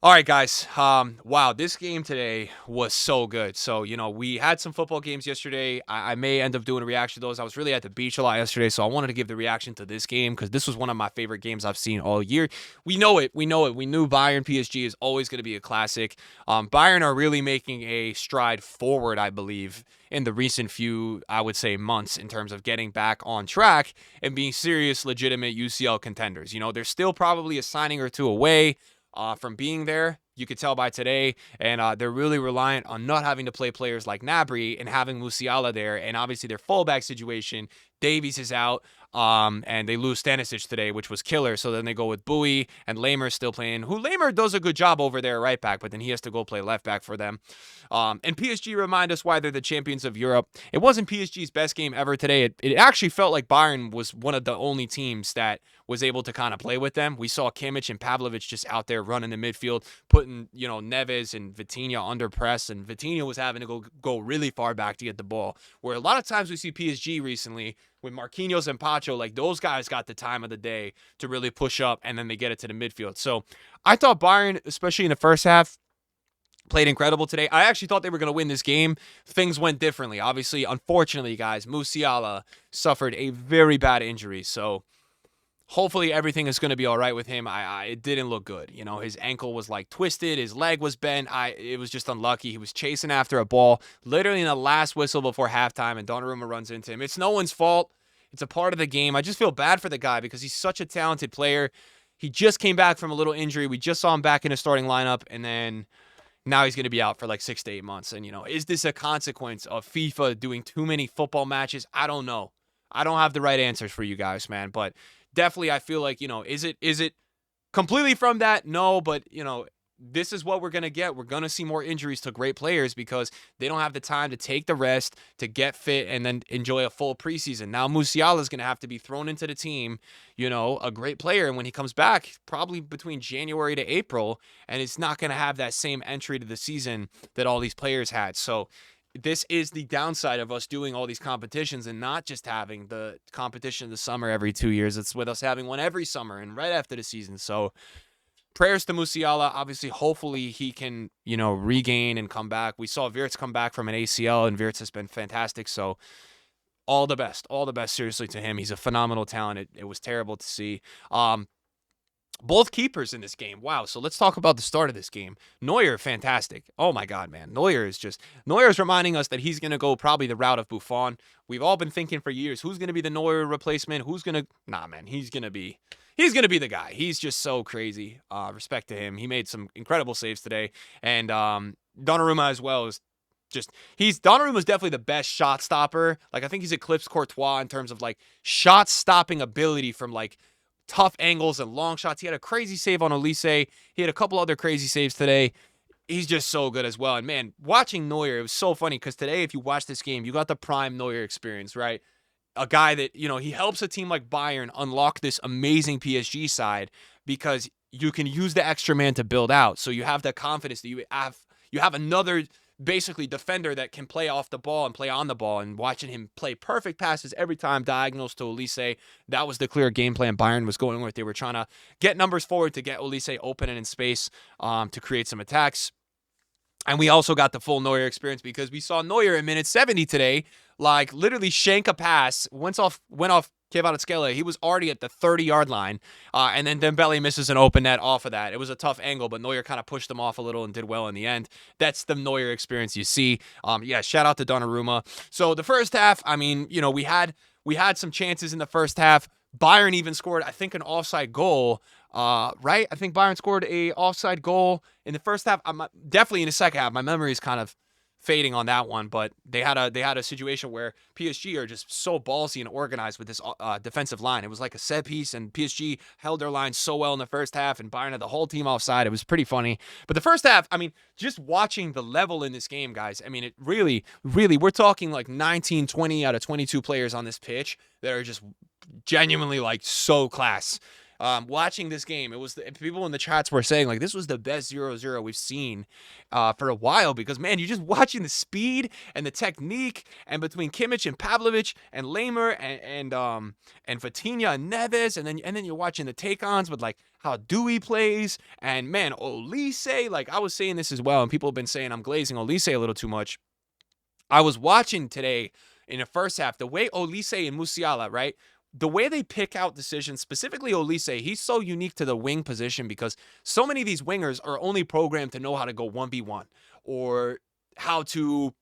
All right, guys. Wow, this game today was so good. So, we had some football games yesterday. I may end up doing a reaction to those. I was really at the beach a lot yesterday, so I wanted to give the reaction to this game because this was one of my favorite games I've seen all year. We know it. We know it. We knew Bayern PSG is always going to be a classic. Bayern are really making a stride forward, I believe, in the recent few, I would say, months in terms of getting back on track and being serious, legitimate UCL contenders. They're still probably a signing or two away from being there. You could tell by today, and they're really reliant on not having to play players like Nabry and having Musiala there, and obviously their fullback situation. Davies is out, and they lose Stanisic today, which was killer. So then they go with Bowie and Lamer still playing. Who Lamer does a good job over there, right back, but then he has to go play left back for them. And PSG remind us why they're the champions of Europe. It wasn't PSG's best game ever today. It actually felt like Bayern was one of the only teams that was able to kind of play with them. We saw Kimmich and Pavlovic just out there running the midfield, putting, Neves and Vitinha under press, and Vitinha was having to go really far back to get the ball. Where a lot of times we see PSG recently with Marquinhos and Pacho, like those guys got the time of the day to really push up, and then they get it to the midfield. So I thought Bayern, especially in the first half, played incredible today. I actually thought they were going to win this game. Things went differently. Obviously, unfortunately, guys, Musiala suffered a very bad injury. So hopefully everything is going to be all right with him. It didn't look good. His ankle was like twisted. His leg was bent. It was just unlucky. He was chasing after a ball literally in the last whistle before halftime, and Donnarumma runs into him. It's no one's fault. It's a part of the game. I just feel bad for the guy because he's such a talented player. He just came back from a little injury. We just saw him back in the starting lineup, and then now he's going to be out for like 6 to 8 months. And, is this a consequence of FIFA doing too many football matches? I don't know. I don't have the right answers for you guys, man. But definitely I feel like, is it completely from that? No, but, this is what we're going to get. We're going to see more injuries to great players because they don't have the time to take the rest, to get fit, and then enjoy a full preseason. Now Musiala is going to have to be thrown into the team, a great player. And when he comes back, probably between January to April, and it's not going to have that same entry to the season that all these players had. So this is the downside of us doing all these competitions and not just having the competition in the summer every 2 years. It's with us having one every summer and right after the season. So prayers to Musiala. Obviously, hopefully he can, regain and come back. We saw Wirtz come back from an ACL, and Wirtz has been fantastic. So all the best, seriously, to him. He's a phenomenal talent. It was terrible to see. Both keepers in this game. Wow. So let's talk about the start of this game. Neuer, fantastic. Oh my God, man. Neuer is reminding us that he's going to go probably the route of Buffon. We've all been thinking for years, who's going to be the Neuer replacement? Nah, man, he's going to be the guy. He's just so crazy. Respect to him. He made some incredible saves today. And Donnarumma as well is Donnarumma's definitely the best shot stopper. Like, I think he's eclipsed Courtois in terms of like shot stopping ability from like tough angles and long shots. He had a crazy save on Olise. He had a couple other crazy saves today. He's just so good as well. And man, watching Neuer, it was so funny because today, if you watch this game, you got the prime Neuer experience, right? A guy that, he helps a team like Bayern unlock this amazing PSG side because you can use the extra man to build out. So you have the confidence that you have another basically defender that can play off the ball and play on the ball, and watching him play perfect passes every time, diagonals to Olise. That was the clear game plan Bayern was going with. They were trying to get numbers forward to get Olise open and in space to create some attacks. And we also got the full Neuer experience because we saw Neuer in minute 70 today, like literally shank a pass, went off Kvaratskhelia. He was already at the 30-yard line, and then Dembele misses an open net off of that. It was a tough angle, but Neuer kind of pushed him off a little and did well in the end. That's the Neuer experience you see. Shout out to Donnarumma. So the first half, we had some chances in the first half. Bayern even scored, I think, an offside goal. Right? I think Bayern scored a offside goal in the first half. Definitely in the second half. My memory is kind of fading on that one, but they had a situation where PSG are just so ballsy and organized with this defensive line. It was like a set piece, and PSG held their line so well in the first half, and Bayern had the whole team offside. It was pretty funny. But the first half, just watching the level in this game, guys, it really, really, we're talking like 19, 20 out of 22 players on this pitch that are just genuinely like so class. Watching this game, it was people in the chats were saying like this was the best 0-0 we've seen for a while because man, you're just watching the speed and the technique and between Kimmich and Pavlovic and Lamer and Vitinha and Neves and then you're watching the take-ons with like how Dewey plays and man, Olise, like I was saying this as well and people have been saying I'm glazing Olise a little too much. I was watching today in the first half, the way Olise and Musiala, right? The way they pick out decisions, specifically Olise, he's so unique to the wing position because so many of these wingers are only programmed to know how to go 1v1 or how to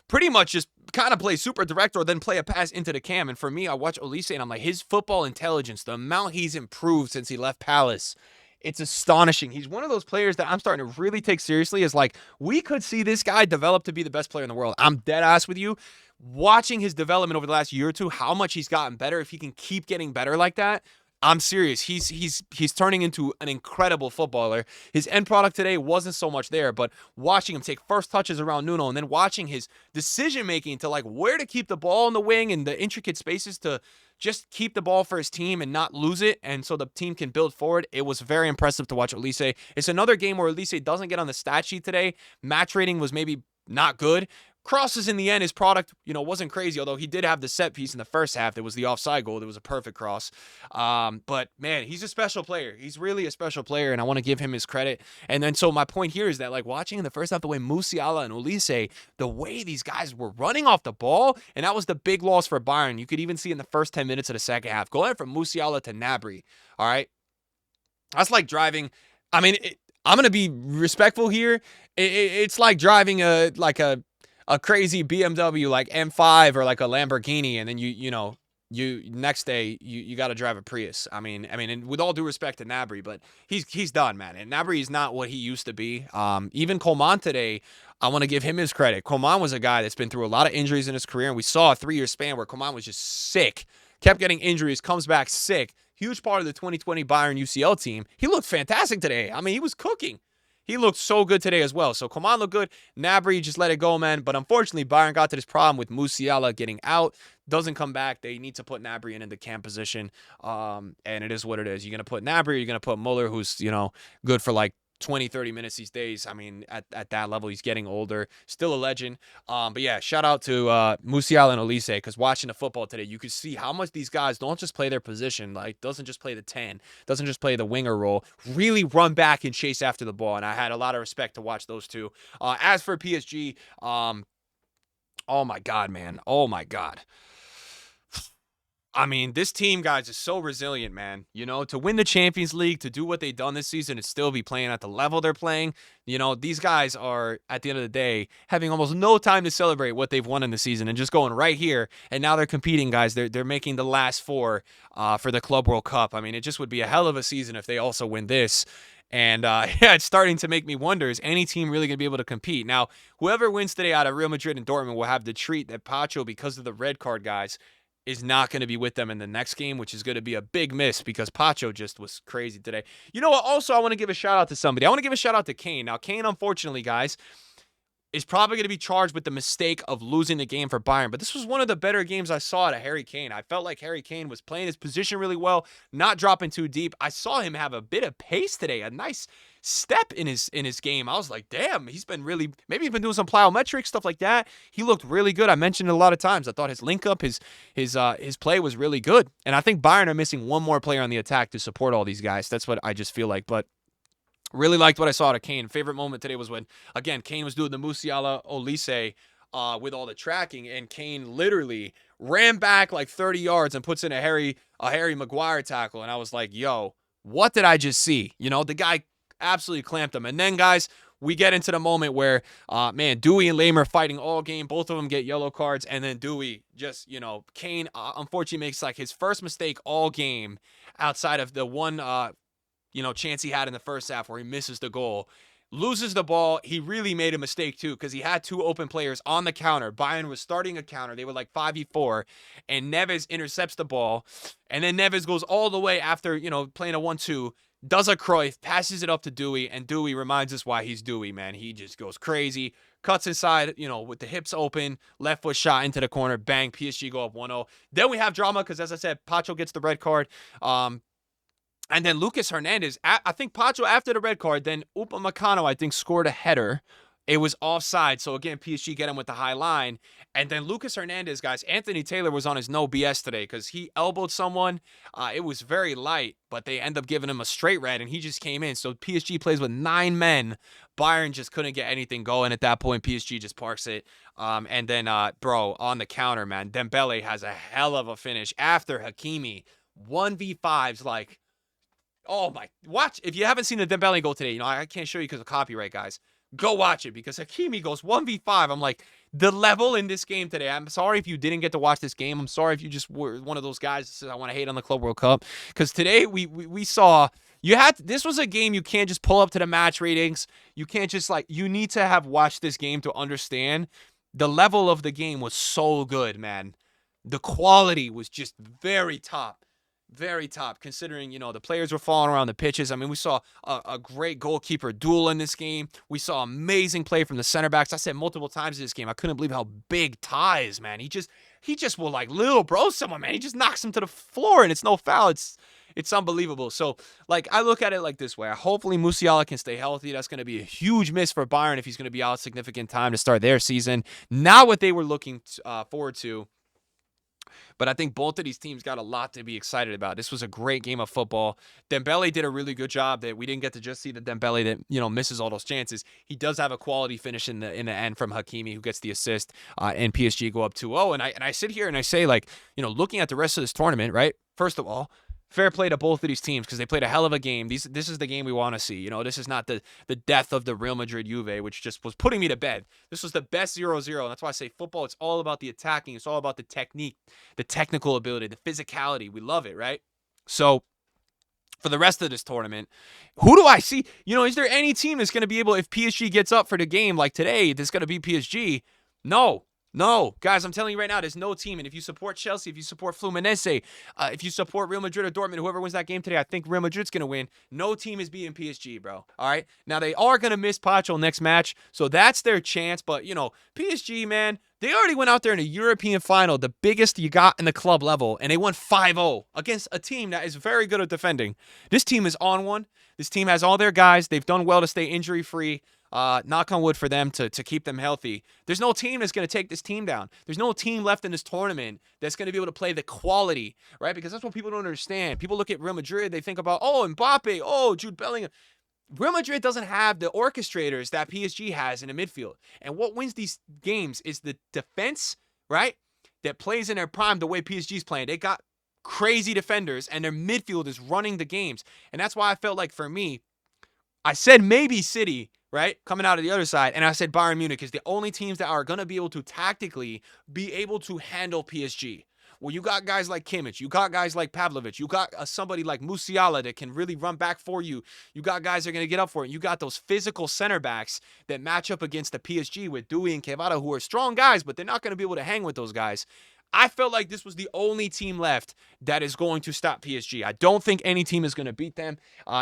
pretty much just kind of play super direct or then play a pass into the cam. And for me, I watch Olise and I'm like, his football intelligence, the amount he's improved since he left Palace, it's astonishing. He's one of those players that I'm starting to really take seriously is like, we could see this guy develop to be the best player in the world. I'm dead ass with you. Watching his development over the last year or two, how much he's gotten better, if he can keep getting better like that, I'm serious. He's turning into an incredible footballer. His end product today wasn't so much there, but watching him take first touches around Nuno and then watching his decision making to like where to keep the ball in the wing and the intricate spaces to just keep the ball for his team and not lose it, and so the team can build forward. It was very impressive to watch Olise. It's another game where Olise doesn't get on the stat sheet today. Match rating was maybe not good. Crosses in the end, his product, wasn't crazy, although he did have the set piece in the first half. There was the offside goal. There was a perfect cross. But, man, he's a special player. He's really a special player, and I want to give him his credit. And then so my point here is that, like, watching in the first half the way Musiala and Olise, the way these guys were running off the ball, and that was the big loss for Bayern. You could even see in the first 10 minutes of the second half. Going from Musiala to Gnabry, all right? That's like driving. I mean, I'm going to be respectful here. It's like driving a crazy BMW like M5 or like a Lamborghini, and then you next day you got to drive a Prius. I mean, and with all due respect to Gnabry, but he's done, man. And Gnabry is not what he used to be. Even Coman today, I want to give him his credit. Coman was a guy that's been through a lot of injuries in his career, and we saw a 3-year span where Coman was just sick, kept getting injuries, comes back sick. Huge part of the 2020 Bayern UCL team. He looked fantastic today. I mean, he was cooking. He looked so good today as well. So Coman looked good. Gnabry, just let it go, man. But unfortunately, Bayern got to this problem with Musiala getting out. Doesn't come back. They need to put Gnabry in the cam position. And it is what it is. You're going to put Gnabry, you're going to put Muller, who's, good for like 20, 30 minutes these days. I mean, at that level, he's getting older. Still a legend. But yeah, shout out to Musiala and Olise, because watching the football today, you could see how much these guys don't just play their position. Like, doesn't just play the 10, doesn't just play the winger role, really run back and chase after the ball. And I had a lot of respect to watch those two. As for PSG, oh my God, man. Oh my God. I mean, this team, guys, is so resilient, man. To win the Champions League, to do what they've done this season and still be playing at the level they're playing, these guys are, at the end of the day, having almost no time to celebrate what they've won in the season and just going right here. And now they're competing, guys. They're making the last four for the Club World Cup. I mean, it just would be a hell of a season if they also win this. And, yeah, it's starting to make me wonder, is any team really going to be able to compete? Now, whoever wins today out of Real Madrid and Dortmund will have the treat that Pacho, because of the red card, guys, is not going to be with them in the next game, which is going to be a big miss because Pacho just was crazy today. You know what? Also, I want to give a shout out to somebody. I want to give a shout out to Kane. Now, Kane, unfortunately, guys, is probably going to be charged with the mistake of losing the game for Bayern. But this was one of the better games I saw out of Harry Kane. I felt like Harry Kane was playing his position really well, not dropping too deep. I saw him have a bit of pace today, a nice step in his game. I was like, damn, maybe he's been doing some plyometric stuff like that. He looked really good. I mentioned it a lot of times. I thought his link up, his play was really good. And I think Bayern are missing one more player on the attack to support all these guys. That's what I just feel like. But really liked what I saw out of Kane. Favorite moment today was when, again, Kane was doing the Musiala Olise with all the tracking, and Kane literally ran back like 30 yards and puts in a Harry Maguire tackle. And I was like, yo, what did I just see? The guy absolutely clamped him. And then, guys, we get into the moment where, Dewey and Lamer fighting all game. Both of them get yellow cards. And then Dewey just, Kane unfortunately makes like his first mistake all game outside of the one, chance he had in the first half where he misses the goal. Loses the ball. He really made a mistake, too, because he had two open players on the counter. Bayern was starting a counter. They were like 5v4, and Neves intercepts the ball. And then Neves goes all the way after, playing a 1-2, does a Cruyff, passes it up to Dewey, and Dewey reminds us why he's Dewey, man. He just goes crazy, cuts inside, with the hips open, left foot shot into the corner, bang, PSG go up 1-0. Then we have drama because, as I said, Pacho gets the red card. And then Lucas Hernandez, I think Pacho after the red card, then Upamecano, I think, scored a header. It was offside. So again, PSG get him with the high line. And then Lucas Hernandez, guys, Anthony Taylor was on his no BS today because he elbowed someone. It was very light, but they end up giving him a straight red, and he just came in. So PSG plays with 9 men. Bayern just couldn't get anything going at that point. PSG just parks it. And then, bro, on the counter, man, Dembele has a hell of a finish after Hakimi. 1v5s, like, oh my! Watch if you haven't seen the Dembele goal today. I can't show you because of copyright, guys. Go watch it because Hakimi goes 1v5. I'm like, the level in this game today. I'm sorry if you didn't get to watch this game. I'm sorry if you just were one of those guys that says I want to hate on the Club World Cup, because today we saw this was a game you can't just pull up to the match ratings. You can't just you need to have watched this game to understand the level of the game was so good, man. The quality was just very top. Very top, considering, the players were falling around the pitches. I mean, we saw a great goalkeeper duel in this game. We saw amazing play from the center backs. I said multiple times in this game, I couldn't believe how big Ty is, man. He just will little bro someone, man. He just knocks him to the floor, and it's no foul. It's unbelievable. So, I look at it like this way. Hopefully, Musiala can stay healthy. That's going to be a huge miss for Bayern if he's going to be out significant time to start their season. Not what they were looking forward to. But I think both of these teams got a lot to be excited about. This was a great game of football. Dembele did a really good job. That we didn't get to just see the Dembele that misses all those chances. He does have a quality finish in the end from Hakimi, who gets the assist, and PSG go up 2-0. And I sit here and I say, looking at the rest of this tournament, right? First of all, fair play to both of these teams because they played a hell of a game. This is the game we want to see. This is not the death of the Real Madrid Juve, which just was putting me to bed. This was the best 0-0. And that's why I say football, it's all about the attacking. It's all about the technique, the technical ability, the physicality. We love it, right? So for the rest of this tournament, who do I see? Is there any team that's going to be able, if PSG gets up for the game like today, that's going to be PSG? No, guys, I'm telling you right now, there's no team. And if you support Chelsea, if you support Fluminense, if you support Real Madrid or Dortmund, whoever wins that game today, I think Real Madrid's going to win. No team is beating PSG, bro. All right? Now, they are going to miss Pacho next match, so that's their chance. But, PSG, man, they already went out there in a European final, the biggest you got in the club level, and they won 5-0 against a team that is very good at defending. This team is on one. This team has all their guys. They've done well to stay injury-free. Knock on wood for them to keep them healthy. There's no team that's going to take this team down. There's no team left in this tournament that's going to be able to play the quality, right? Because that's what people don't understand. People look at Real Madrid, they think about, Mbappe, Jude Bellingham. Real Madrid doesn't have the orchestrators that PSG has in the midfield. And what wins these games is the defense, right, that plays in their prime the way PSG's playing. They got crazy defenders, and their midfield is running the games. And that's why I felt like, for me, I said maybe City, right, coming out of the other side, and I said Bayern Munich is the only teams that are going to be able to tactically be able to handle PSG. Well, you got guys like Kimmich, you got guys like Pavlovic, you got somebody like Musiala that can really run back for you. You got guys that are going to get up for it. You got those physical center backs that match up against the PSG with Dewey and Quevedo, who are strong guys, but they're not going to be able to hang with those guys. I felt like this was the only team left that is going to stop PSG. I don't think any team is going to beat them.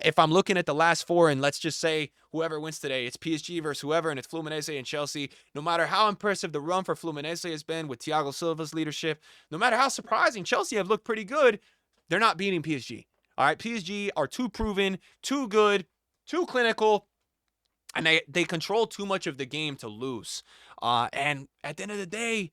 If I'm looking at the last four, and let's just say whoever wins today, it's PSG versus whoever, and it's Fluminense and Chelsea. No matter how impressive the run for Fluminense has been with Thiago Silva's leadership, no matter how surprising Chelsea have looked pretty good, they're not beating PSG. All right, PSG are too proven, too good, too clinical, and they control too much of the game to lose. And at the end of the day,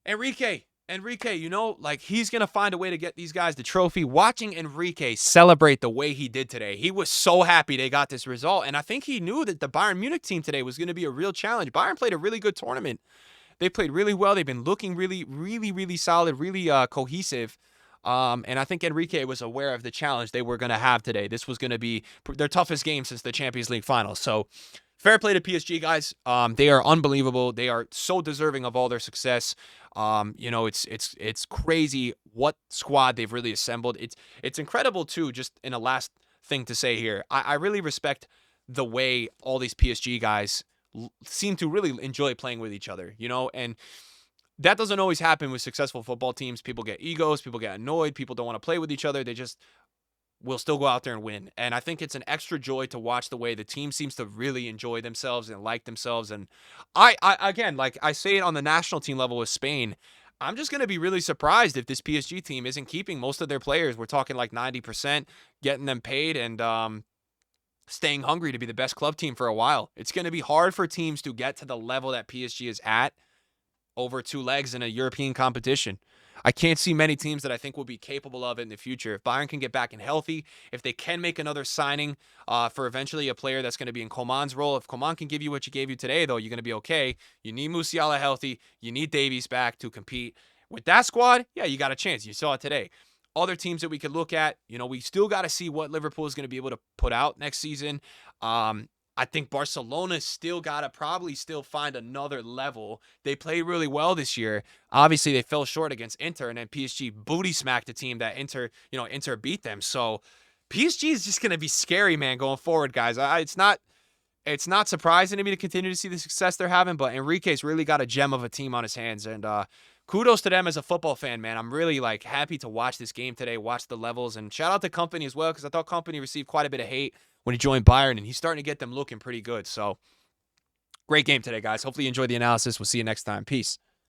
Enrique, he's going to find a way to get these guys the trophy. Watching Enrique celebrate the way he did today, he was so happy they got this result. And I think he knew that the Bayern Munich team today was going to be a real challenge. Bayern played a really good tournament. They played really well. They've been looking really, really, really solid, really cohesive. And I think Enrique was aware of the challenge they were going to have today. This was going to be their toughest game since the Champions League final. So fair play to PSG, guys. They are unbelievable. They are so deserving of all their success. It's crazy what squad they've really assembled. It's incredible too. Just in a last thing to say here, I really respect the way all these PSG guys seem to really enjoy playing with each other. And that doesn't always happen with successful football teams. People get egos, people get annoyed, people don't want to play with each other. They just will still go out there and win. And I think it's an extra joy to watch the way the team seems to really enjoy themselves and like themselves. And I again, like I say it on the national team level with Spain, I'm just going to be really surprised if this PSG team isn't keeping most of their players. We're talking like 90%, getting them paid and staying hungry to be the best club team for a while. It's going to be hard for teams to get to the level that PSG is at over two legs in a European competition. I can't see many teams that I think will be capable of it in the future. If Bayern can get back and healthy, if they can make another signing for eventually a player that's going to be in Coman's role, if Coman can give you what you gave you today, though, you're going to be okay. You need Musiala healthy. You need Davies back to compete. With that squad, yeah, you got a chance. You saw it today. Other teams that we could look at, we still got to see what Liverpool is going to be able to put out next season. I think Barcelona still got to probably still find another level. They played really well this year. Obviously, they fell short against Inter, and then PSG booty smacked a team that Inter beat them. So PSG is just going to be scary, man, going forward, guys. It's not surprising to me to continue to see the success they're having, but Enrique's really got a gem of a team on his hands, and kudos to them as a football fan, man. I'm really happy to watch this game today, watch the levels, and shout out to Company as well, because I thought Company received quite a bit of hate when he joined Bayern, and he's starting to get them looking pretty good. So great game today, guys. Hopefully you enjoyed the analysis. We'll see you next time. Peace.